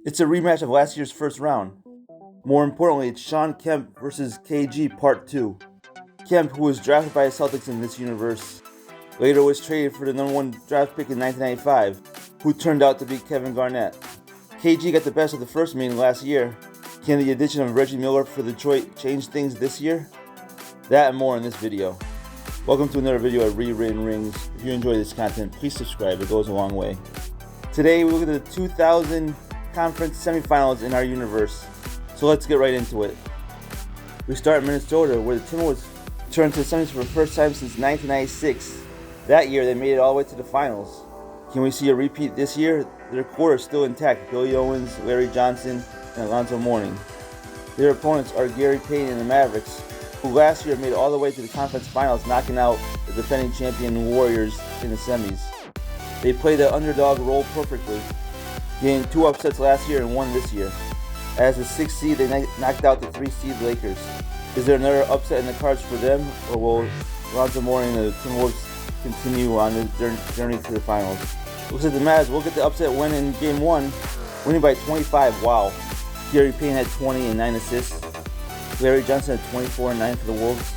It's a rematch of last year's first round. More importantly, it's Shawn Kemp versus KG Part 2. Kemp, who was drafted by the Celtics in this universe, later was traded for the #1 draft pick in 1995, who turned out to be Kevin Garnett. KG got the best of the first meeting last year. Can the addition of Reggie Miller for Detroit change things this year? That and more in this video. Welcome to another video at Rewritten Rings. If you enjoy this content, please subscribe, it goes a long way. Today we look at the 2000 Conference Semifinals in our universe. So let's get right into it. We start in Minnesota, where the Timberwolves returned to the semis for the first time since 1996. That year they made it all the way to the finals. Can we see a repeat this year? Their core is still intact: Billy Owens, Larry Johnson, and Alonzo Mourning. Their opponents are Gary Payton and the Mavericks, who last year made it all the way to the conference finals, knocking out the defending champion Warriors in the semis. They played the underdog role perfectly, getting 2 upsets last year and 1 this year. As the 6th seed, they knocked out the 3 seed Lakers. Is there another upset in the cards for them, or will Alonzo Mourning and the Timberwolves continue on their journey to the finals? Looks like the Mavs will get the upset win in Game 1, winning by 25. Wow. Gary Payton had 20 and 9 assists. Larry Johnson had 24 and 9 for the Wolves.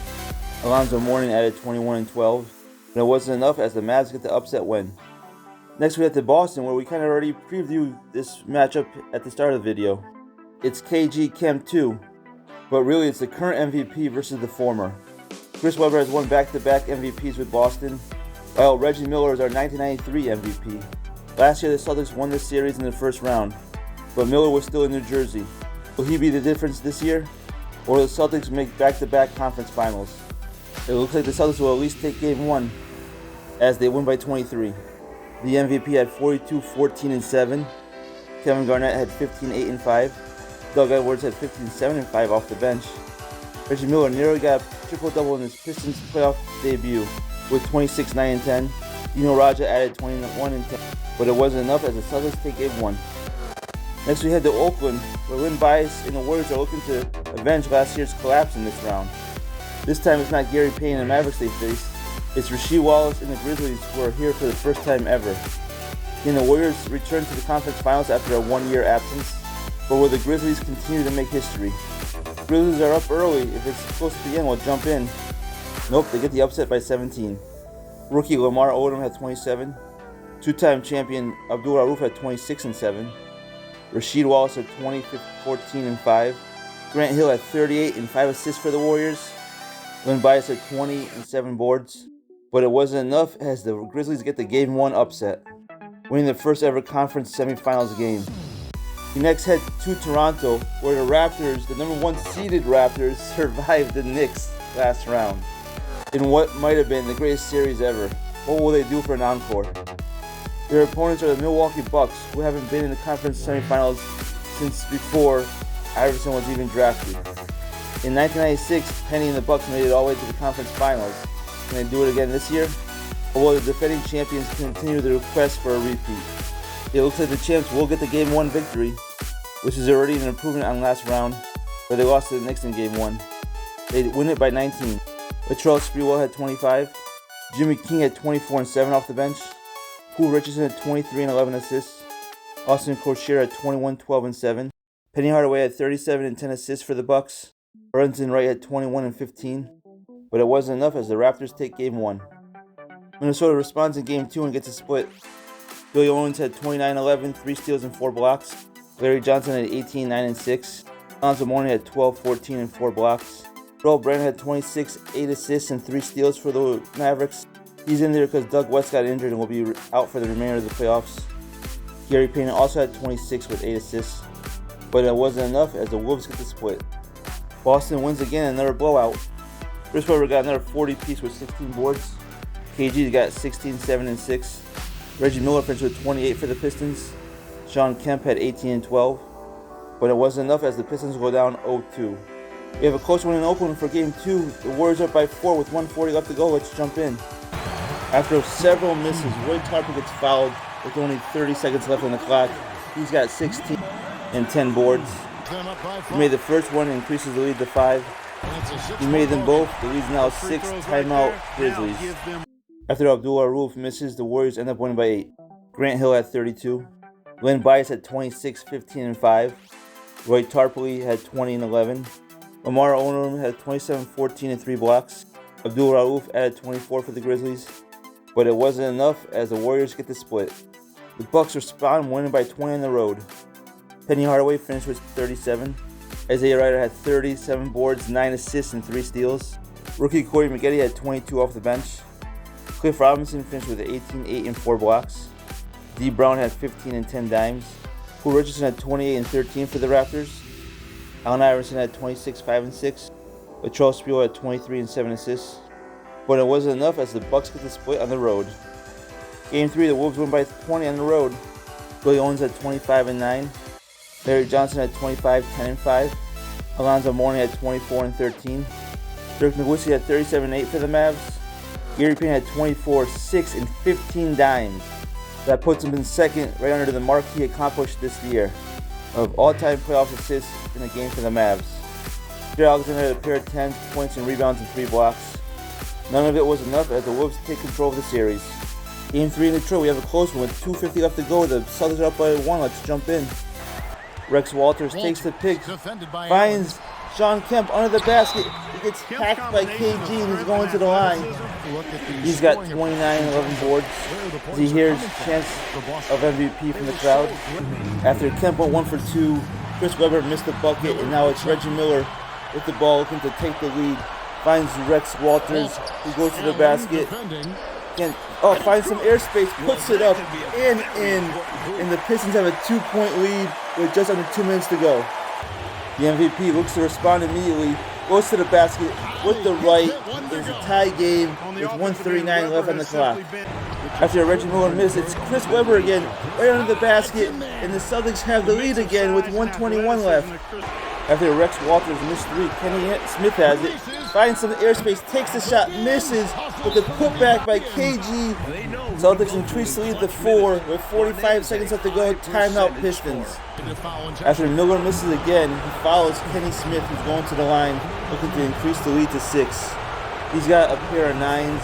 Alonzo Mourning added 21 and 12. But it wasn't enough as the Mavs get the upset win. Next we head to Boston, where we kind of already previewed this matchup at the start of the video. It's KG Kemp 2, but really it's the current MVP versus the former. Chris Webber has won back-to-back MVPs with Boston, while Reggie Miller is our 1993 MVP. Last year the Celtics won this series in the first round, but Miller was still in New Jersey. Will he be the difference this year, or will the Celtics make back-to-back conference finals? It looks like the Celtics will at least take Game 1, as they win by 23. The MVP had 42, 14, and 7. Kevin Garnett had 15, 8, and 5. Doug Edwards had 15, 7, and 5 off the bench. Reggie Miller nearly got a triple-double in his Pistons playoff debut with 26, 9, and 10. Dino Raja added 21 and 10, but it wasn't enough as the Celtics take Game 1. Next we head to Oakland, where Len Bias and the Warriors are looking to avenge last year's collapse in this round. This time it's not Gary Payton and the Mavericks they face. It's Rasheed Wallace and the Grizzlies, who are here for the first time ever. Can the Warriors return to the conference finals after a 1-year absence? Or will the Grizzlies continue to make history? Grizzlies are up early. If it's close to the end, we'll jump in. Nope, they get the upset by 17. Rookie Lamar Odom had 27. Two-time champion Abdul Rauf had 26 and 7. Rasheed Wallace had 20, 14, and 5. Grant Hill had 38 and 5 assists for the Warriors. Len Bias had 20 and 7 boards. But it wasn't enough as the Grizzlies get the Game 1 upset, winning their first ever conference semifinals game. We next head to Toronto, where the Raptors, the #1 seeded Raptors, survived the Knicks last round in what might have been the greatest series ever. What will they do for an encore? Their opponents are the Milwaukee Bucks, who haven't been in the conference semifinals since before Iverson was even drafted. In 1996, Penny and the Bucks made it all the way to the conference finals. Can they do it again this year? Or will the defending champions continue their quest for a repeat? It looks like the champs will get the Game 1 victory, which is already an improvement on last round, where they lost to the Knicks in Game 1. They win it by 19. Latrell Sprewell had 25. Jimmy King had 24 and 7 off the bench. Poole Richardson had 23 and 11 assists. Austin Crocier had 21, 12, and 7. Penny Hardaway had 37 and 10 assists for the Bucks. Brunson Wright had 21 and 15. But it wasn't enough as the Raptors take Game 1. Minnesota responds in Game 2 and gets a split. Billy Owens had 29, 11, 3 steals and 4 blocks. Larry Johnson had 18, 9, and 6. Alonzo Mourning had 12, 14, and 4 blocks. Earl Brand had 26, 8 assists and 3 steals for the Mavericks. He's in there because Doug West got injured and will be out for the remainder of the playoffs. Gary Payton also had 26 with 8 assists. But it wasn't enough as the Wolves get the split. Boston wins again, another blowout. Chris Webber got another 40 piece with 16 boards. KG got 16, 7, and 6. Reggie Miller finished with 28 for the Pistons. Shawn Kemp had 18 and 12. But it wasn't enough as the Pistons go down 0-2. We have a close one in Oakland for Game 2. The Warriors are up by 4 with 1:40 left to go. Let's jump in. After several misses, Roy Tarper gets fouled with only 30 seconds left on the clock. He's got 16 and 10 boards. He made the first one and increases the lead to 5. He made them both. The lead's now 6. Timeout Grizzlies. After Abdul Rauf misses, the Warriors end up winning by 8. Grant Hill had 32. Len Bias had 26, 15, and 5. Roy Tarpley had 20 and 11. Lamar Odom had 27, 14, and 3 blocks. Abdul Rauf added 24 for the Grizzlies, but it wasn't enough as the Warriors get the split. The Bucks respond, winning by 20 on the road. Penny Hardaway finished with 37. Isaiah Ryder had 37 boards, 9 assists, and 3 steals. Rookie Corey Maggette had 22 off the bench. Cliff Robinson finished with 18, 8, and 4 blocks. D. Brown had 15 and 10 dimes. Poole Richardson had 28 and 13 for the Raptors. Allen Iverson had 26, 5, and 6. Latrell Sprewell had 23 and 7 assists. But it wasn't enough as the Bucks get the split on the road. Game 3, the Wolves win by 20 on the road. Billy Owens had 25 and 9. Larry Johnson had 25, 10, and 5. Alonzo Mourning had 24 and 13. Dirk Nowitzki had 37 and 8 for the Mavs. Gary Payton had 24, 6, and 15 dimes. That puts him in second, right under the mark he accomplished this year of all-time playoff assists in a game for the Mavs. Jared Alexander had a pair of 10 points and rebounds and 3 blocks. None of it was enough as the Wolves take control of the series. Game 3 in Detroit, we have a close one with 2:50 left to go. The Celtics are up by 1. Let's jump in. Rex Walters takes the pick, finds Sean Kemp under the basket. He gets hacked by KG and he's going to the line. He's got 29 and 11 boards as he hears chants of MVP from the crowd. After Kemp went 1 for 2, Chris Webber missed the bucket, and now it's Reggie Miller with the ball looking to take the lead. Finds Rex Walters, who goes to the basket. Finds some airspace, puts it up and in. And the Pistons have a 2-point lead with just under 2 minutes to go. The MVP looks to respond immediately, goes to the basket with the right. It's a tie game with 1:39 left on the clock. After a Reggie Miller miss, it's Chris Webber again, right under the basket, and the Celtics have the lead again with 1:21 left. After Rex Walters missed 3, Kenny Smith has it, finds some airspace, takes the shot, misses, with the putback by KG. Celtics increase the lead to 4 with 45 seconds left to go. Timeout Pistons. After Miller misses again, he follows Kenny Smith, who's going to the line, looking to increase the lead to 6. He's got a pair of 9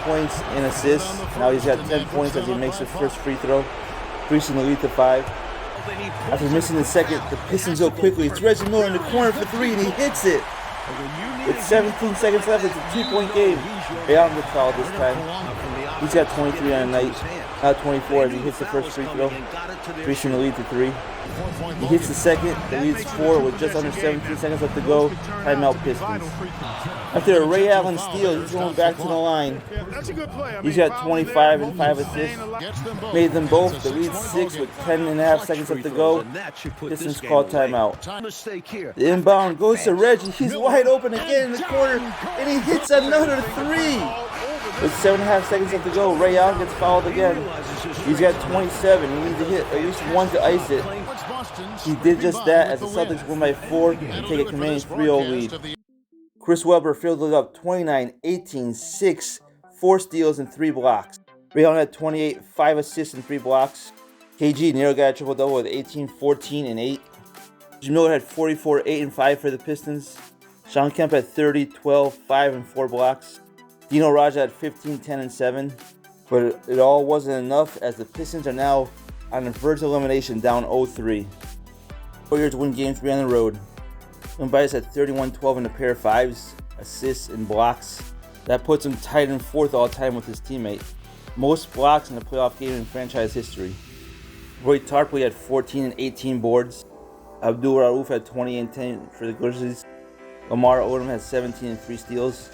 points and assists. Now he's got 10 points as he makes his first free throw, increasing the lead to 5. After missing the second, the Pistons go quickly. It's Reggie Miller in the corner for 3, and he hits it. With 17 seconds left, it's a 2-point game. Ray Allen gets fouled this time. He's got 23 on the night, not 24 as he hits the first free throw, increasing the lead to 3. He hits the second, the lead's 4 with just under 17 seconds left to go. Timeout Pistons. After a Ray Allen steal, he's going back to the line. He's got 25 and 5 assists. Made them both. The lead's 6 with 10.5 seconds left to go. Pistons call timeout. The inbound goes to Reggie. He's wide open again in the corner, and he hits another 3. With 7.5 seconds left to go, Ray Allen gets fouled again. He's got 27. He needs to hit at least 1 to ice it. He did just that as the Celtics win by 4 and take a commanding 3-0 lead. Chris Webber fielded up 29, 18, 6, 4 steals, and 3 blocks. Ray Allen had 28, 5 assists, and 3 blocks. KG nearly got a triple-double with 18, 14, and 8. Reggie Miller had 44, 8, and 5 for the Pistons. Sean Kemp had 30, 12, 5, and 4 blocks. Dino Raja had 15, 10, and 7. But it all wasn't enough as the Pistons are now on the verge of elimination, down 0-3. Warriors win Game 3 on the road. Len Bias had 31, 12, and a pair of 5s, assists, and blocks. That puts him tied in 4th all-time with his teammate. Most blocks in a playoff game in franchise history. Roy Tarpley had 14 and 18 boards. Abdul Rauf had 20 and 10 for the Grizzlies. Lamar Odom had 17 and 3 steals.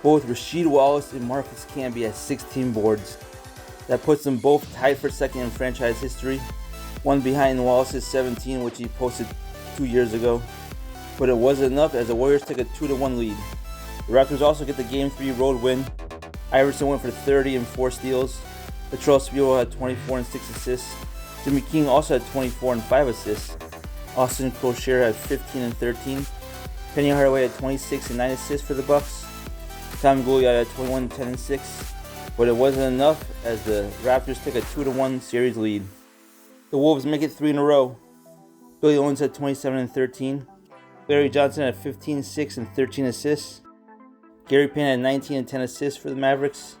Both Rasheed Wallace and Marcus Camby had 16 boards. That puts them both tied for second in franchise history. One behind Wallace's 17, which he posted 2 years ago. But it wasn't enough as the Warriors took a 2-1 lead. The Raptors also get the Game 3 road win. Iverson went for 30 and 4 steals. Latrell Sprewell had 24 and 6 assists. Jimmy King also had 24 and 5 assists. Austin Crocier had 15 and 13. Penny Hardaway had 26 and 9 assists for the Bucks. Tom Gouliat had 21, 10, and 6. But it wasn't enough as the Raptors took a 2-1 series lead. The Wolves make it 3 in a row. Billy Owens had 27 and 13. Larry Johnson had 15, 6, and 13 assists. Gary Payton had 19 and 10 assists for the Mavericks.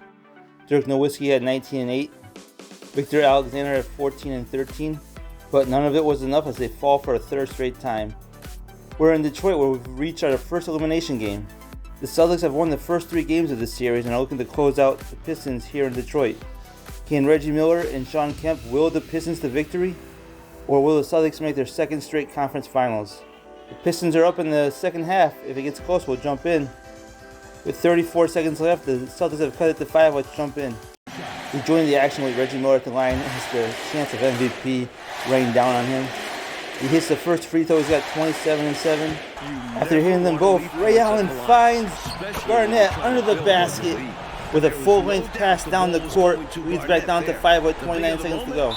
Dirk Nowitzki had 19 and 8. Victor Alexander had 14 and 13. but none of it was enough as they fall for a third straight time. We're in Detroit where we've reached our first elimination game. The Celtics have won the first 3 games of this series and are looking to close out the Pistons here in Detroit. Can Reggie Miller and Shawn Kemp will the Pistons to victory? Or will the Celtics make their second straight conference finals? The Pistons are up in the second half. If it gets close, we'll jump in. With 34 seconds left, the Celtics have cut it to 5. Let's jump in. We join the action with Reggie Miller at the line as the chance of MVP rain down on him. He hits the first free throw. He's got 27 and 7. After hitting them both, Ray Allen finds Garnett under the basket with a full-length pass down the court. Leads back down to 5 with 29 seconds to go.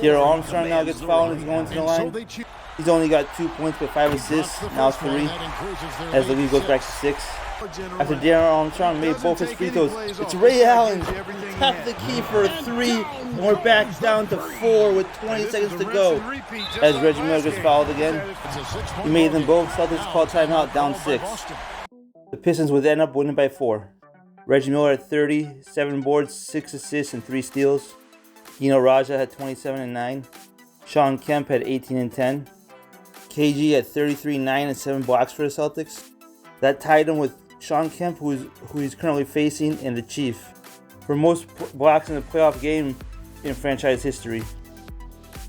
Darrell Armstrong now gets fouled and is going to the line. He's only got 2 points but 5 assists. Now it's 3 as the lead goes back to 6. After Darrell Armstrong made both his free throws, it's Ray Allen tapped the key for a 3, and we're back down to 4 with 20 seconds to go. As Reggie Miller gets fouled again, he made them both. Celtics call timeout, down 6. The Pistons would end up winning by 4. Reggie Miller had 30, 7 boards, 6 assists, and 3 steals. Gino Raja had 27 and 9. Shawn Kemp had 18 and 10. KG had 33, 9, and 7 blocks for the Celtics. That tied him with Shawn Kemp, who he's currently facing, and the Chief, for most blocks in a playoff game in franchise history.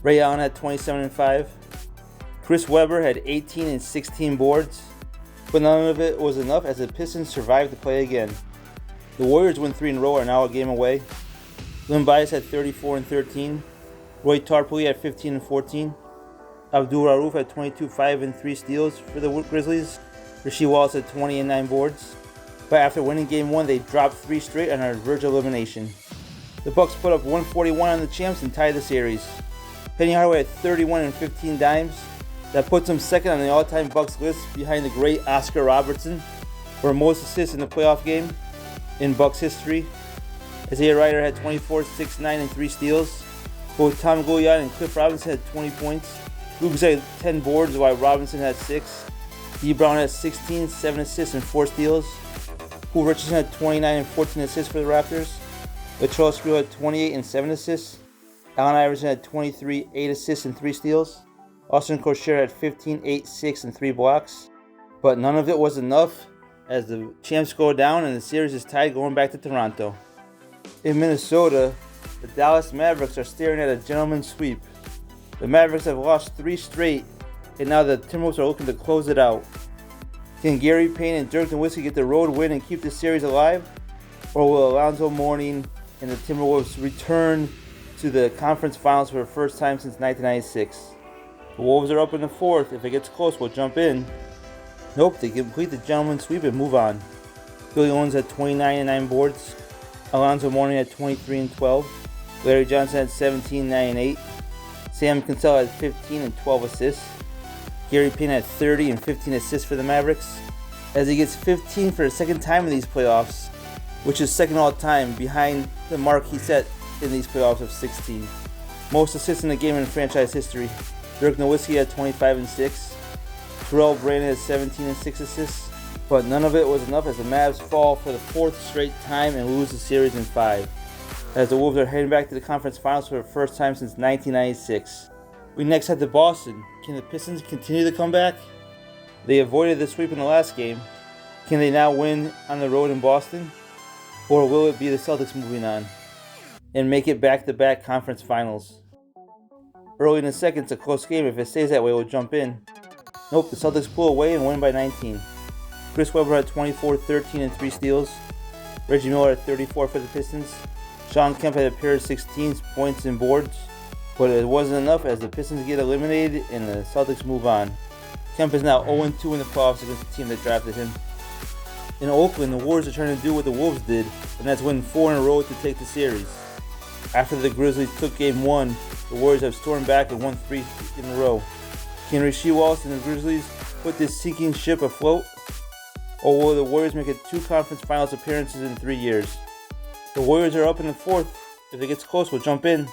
Ray Allen had 27 and 5. Chris Webber had 18 and 16 boards, but none of it was enough as the Pistons survived to play again. The Warriors win 3 in a row, are now a game away. Len Bias had 34 and 13. Roy Tarpley had 15 and 14. Abdul Rauf had 22, 5, and 3 steals for the Grizzlies. Rasheed Wallace had 20 and 9 boards. But after winning Game 1, they dropped 3 straight and are on the verge of elimination. The Bucks put up 141 on the champs and tied the series. Penny Hardaway had 31 and 15 dimes. That puts him second on the all-time Bucks list behind the great Oscar Robertson for most assists in the playoff game in Bucks history. Isaiah Ryder had 24, 6, 9, and 3 steals. Both Tom Goulian and Cliff Robinson had 20 points. Luke had 10 boards while Robinson had 6. D. Brown had 16, 7 assists, and 4 steals. Poole Richardson had 29 and 14 assists for the Raptors. Latrell Sprewell had 28 and 7 assists. Allen Iverson had 23, 8 assists, and 3 steals. Austin Crochet had 15, 8, 6, and 3 blocks. But none of it was enough as the champs go down and the series is tied going back to Toronto. In Minnesota, the Dallas Mavericks are staring at a gentleman's sweep. The Mavericks have lost 3 straight, and now the Timberwolves are looking to close it out. Can Gary Payton and Dirk Nowitzki get the road win and keep the series alive? Or will Alonzo Mourning and the Timberwolves return to the conference finals for the first time since 1996? The Wolves are up in the 4th. If it gets close, we'll jump in. Nope, they complete the gentleman's sweep and move on. Billy Owens had 29 and 9 boards. Alonzo Mourning had 23 and 12. Larry Johnson had 17, 9, and 8. Sam Cassell had 15 and 12 assists. Gary Payton had 30 and 15 assists for the Mavericks, as he gets 15 for the second time in these playoffs, which is second all time behind the mark he set in these playoffs of 16. Most assists in the game in franchise history. Dirk Nowitzki had 25 and 6. Terrell Brandon had 17 and 6 assists, but none of it was enough as the Mavs fall for the 4th straight time and lose the series in 5, as the Wolves are heading back to the conference finals for the first time since 1996. We next head to Boston. Can the Pistons continue the comeback? They avoided the sweep in the last game. Can they now win on the road in Boston? Or will it be the Celtics moving on and make it back-to-back conference finals? Early in the second, it's a close game. If it stays that way, we'll jump in. Nope, the Celtics pull away and win by 19. Chris Webber had 24, 13, and 3 steals. Reggie Miller had 34 for the Pistons. Shawn Kemp had a pair of 16 points and boards, but it wasn't enough as the Pistons get eliminated and the Celtics move on. Kemp is now 0-2 in the playoffs against the team that drafted him. In Oakland, the Warriors are trying to do what the Wolves did, and that's win 4 in a row to take the series. After the Grizzlies took Game 1, the Warriors have stormed back and won 3 in a row. Can Rasheed Wallace and the Grizzlies put this sinking ship afloat? Or will the Warriors make it 2 conference finals appearances in 3 years? The Warriors are up in the 4th. If it gets close, we'll jump in.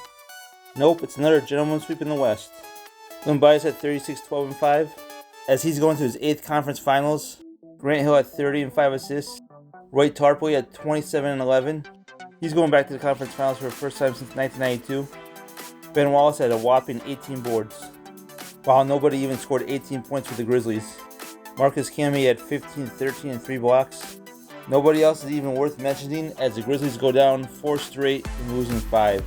Nope, it's another gentleman's sweep in the West. Len Bias had 36, 12, and 5. As he's going to his 8th conference finals, Grant Hill had 30 and 5 assists. Roy Tarpley had 27 and 11. He's going back to the conference finals for the first time since 1992. Ben Wallace had a whopping 18 boards, while nobody even scored 18 points for the Grizzlies. Marcus Camby had 15, 13, and 3 blocks. Nobody else is even worth mentioning as the Grizzlies go down 4 straight and losing 5,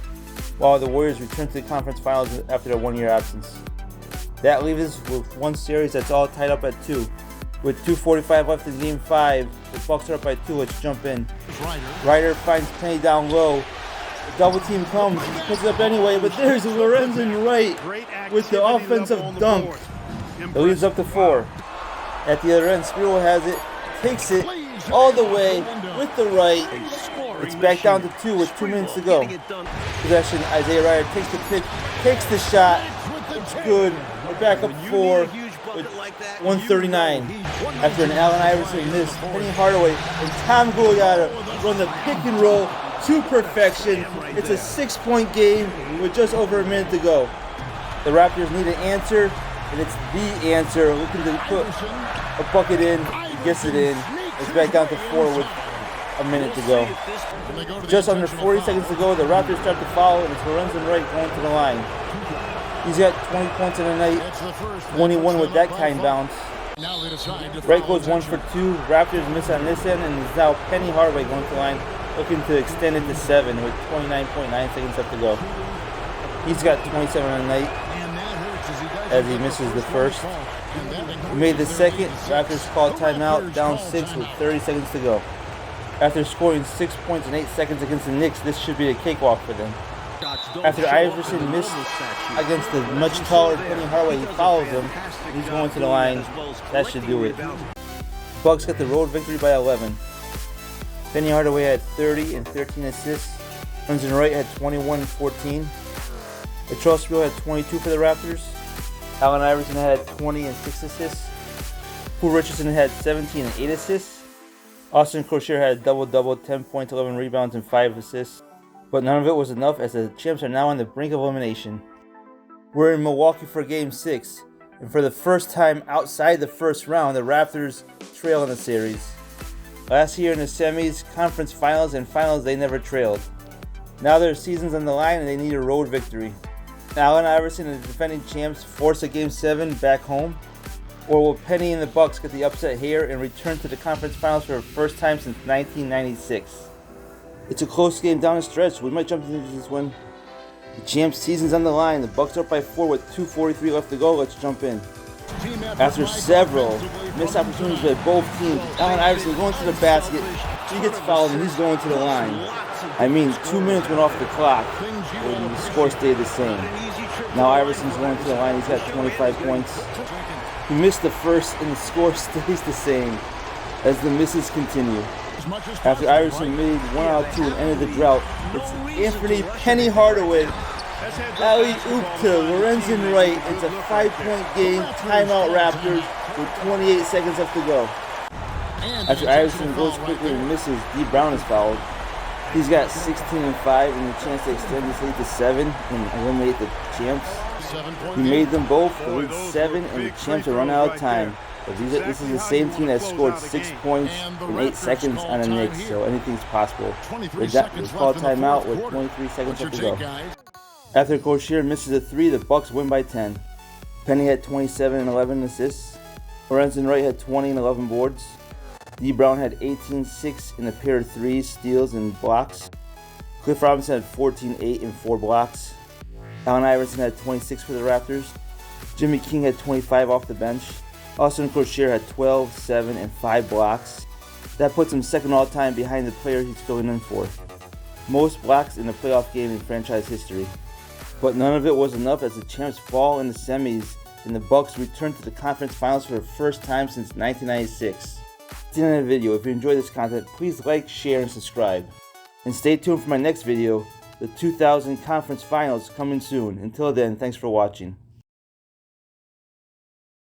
while the Warriors return to the Conference Finals after their 1-year absence. That leaves us with one series that's all tied up at 2. With 2:45 left in Game 5, the Bucks are up by 2. Let's jump in. Ryder finds Penny down low. The double team comes. He puts it up anyway, but there's Lorenzen Wright with the offensive dunk. It leads up to 4. At the other end, Spiro has it, takes it all the way with the right. It's back down to 2 with 2 minutes to go. Possession, Isaiah Ryder takes the pick, takes the shot. It's good. We're back up 4 with 1:39. After an Allen Iverson miss, Penny Hardaway and Tom Gugliotta run the pick and roll to perfection. It's a 6-point game with just over a minute to go. The Raptors need an answer, and it's the answer. Looking to put a bucket in, he gets it in. It's back down to 4 with a minute to go. Just under 40 seconds to go, the Raptors start to foul, and it's Lorenzen Wright going to the line. He's got 20 points in a night, 21 with that kind bounce. Wright goes 1 for 2. Raptors miss on this end, and it's now Penny Hardaway going to the line, looking to extend it to 7 with 29.9 seconds left to go. He's got 27 on the night as he misses the first. He made the second. Raptors call timeout, down 6 with 30 seconds to go. After scoring 6 points in 8 seconds against the Knicks, this should be a cakewalk for them. After Iverson missed against the much taller Penny Hardaway, he follows him. He's going to the line. That should do it. Bucks got the road victory by 11. Penny Hardaway had 30 and 13 assists. Lorenzen Wright had 21 and 14. Latrell Sprewell had 22 for the Raptors. Allen Iverson had 20 and 6 assists. Poole Richardson had 17 and 8 assists. Austin Crochet had a double-double, 10 points, 11 rebounds, and 5 assists. But none of it was enough as the champs are now on the brink of elimination. We're in Milwaukee for Game 6, and for the first time outside the first round, the Raptors trail in the series. Last year in the semis, conference finals, and finals, they never trailed. Now their season's on the line and they need a road victory. Allen Iverson and the defending champs force a Game 7 back home, or will Penny and the Bucks get the upset here and return to the conference finals for the first time since 1996? It's a close game down the stretch. We might jump into this one. The champs' season's on the line. The Bucks are up by 4 with 2:43 left to go. Let's jump in. After several missed opportunities by both teams, Allen Iverson going to the basket. He gets fouled and he's going to the line. I mean, 2 minutes went off the clock and the score stayed the same. Now Iverson's going to the line. He's got 25 points. He missed the first and the score stays the same as the misses continue. After Iverson made 1 out of 2 and ended the drought, it's Anthony Penny Hardaway alley-oop to Lorenzen Wright. It's a 5-point game. Timeout Raptors with 28 seconds left to go. After Iverson goes quickly and misses, D. Brown is fouled. He's got 16 and 5 and a chance to extend this lead to 7 and eliminate the champs. He made them both. The lead's 7 and the champs are running out of time. But this is the same team that scored 6 points in 8 seconds on the Knicks, so anything's possible. They call timeout with 23 seconds left to go. After Crochet misses a 3, the Bucks win by 10. Penny had 27 and 11 assists. Lorenzen Wright had 20 and 11 boards. D. Brown had 18, 6 in a pair of 3s, steals, and blocks. Cliff Robinson had 14, 8 and 4 blocks. Allen Iverson had 26 for the Raptors. Jimmy King had 25 off the bench. Austin Crochet had 12, 7, and 5 blocks. That puts him second all-time behind the player he's filling in for. Most blocks in a playoff game in franchise history. But none of it was enough as the champs fall in the semis and the Bucks return to the conference finals for the first time since 1996. That's the end of the video. If you enjoyed this content, please like, share, and subscribe. And stay tuned for my next video, the 2000 Conference Finals coming soon. Until then, thanks for watching.